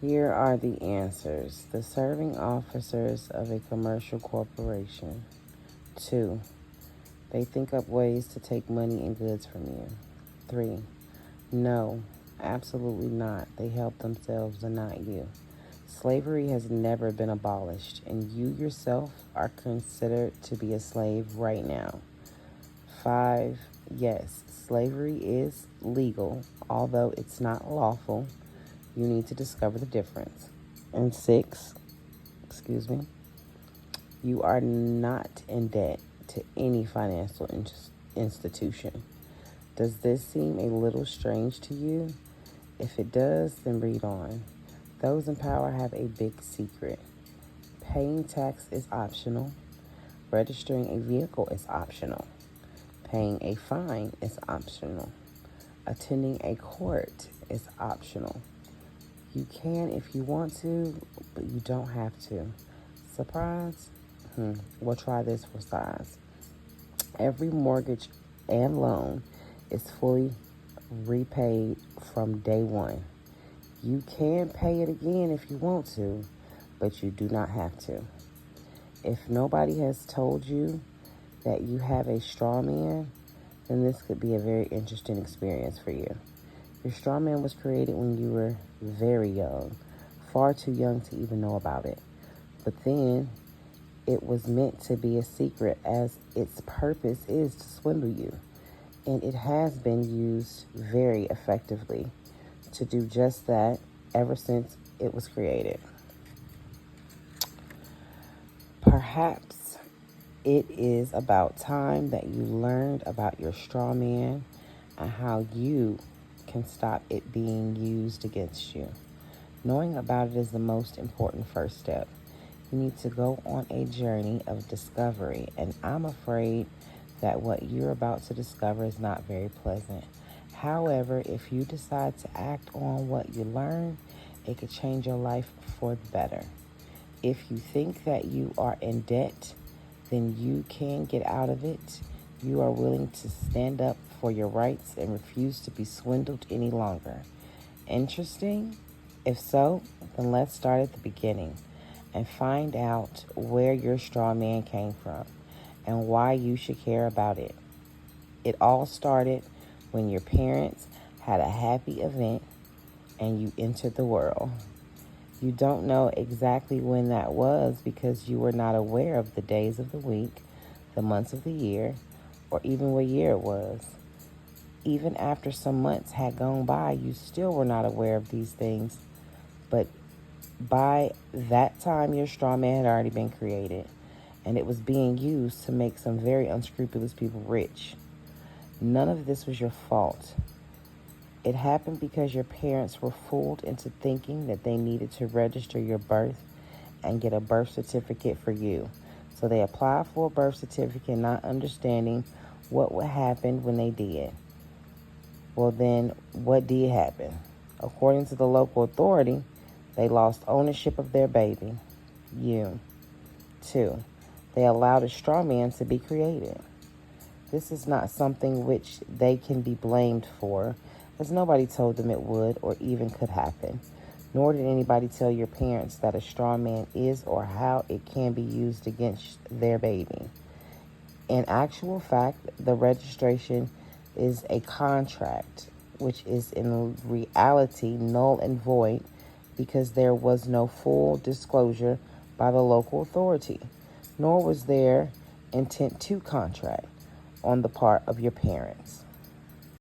Here are the answers. The serving officers of a commercial corporation. 2. They think up ways to take money and goods from you. 3. No, absolutely not. They help themselves and not you. Slavery has never been abolished, and you yourself are considered to be a slave right now. 5. Yes, slavery is legal, although it's not lawful. You need to discover the difference. And 6, you are not in debt to any financial institution. Does this seem a little strange to you? If it does, then read on. Those in power have a big secret. Paying tax is optional. Registering a vehicle is optional. Paying a fine is optional. Attending a court is optional. You can if you want to, but you don't have to. Surprise? We'll try this for size. Every mortgage and loan is fully repaid from day one. You can pay it again if you want to, but you do not have to. If nobody has told you that you have a straw man, then this could be a very interesting experience for you. Your straw man was created when you were very young, far too young to even know about it. But then it was meant to be a secret, as its purpose is to swindle you. And it has been used very effectively to do just that ever since it was created. Perhaps it is about time that you learned about your straw man and how you can stop it being used against you. Knowing about it is the most important first step. You need to go on a journey of discovery, and I'm afraid that what you're about to discover is not very pleasant. However, if you decide to act on what you learn, it could change your life for the better. If you think that you are in debt, then you can get out of it. You are willing to stand up for your rights and refuse to be swindled any longer. Interesting? If so, then let's start at the beginning and find out where your straw man came from and why you should care about it. It all started when your parents had a happy event and you entered the world. You don't know exactly when that was because you were not aware of the days of the week, the months of the year, or even what year it was. Even after some months had gone by, you still were not aware of these things. But by that time, your straw man had already been created, and it was being used to make some very unscrupulous people rich. None of this was your fault. It happened because your parents were fooled into thinking that they needed to register your birth and get a birth certificate for you. So they applied for a birth certificate, not understanding what would happen when they did. Well, then, what did happen? According to the local authority, they lost ownership of their baby, you. 2, they allowed a straw man to be created. This is not something which they can be blamed for, as nobody told them it would or even could happen. Nor did anybody tell your parents that a straw man is or how it can be used against their baby. In actual fact, the registration is a contract, which is in reality null and void because there was no full disclosure by the local authority, nor was there intent to contract on the part of your parents.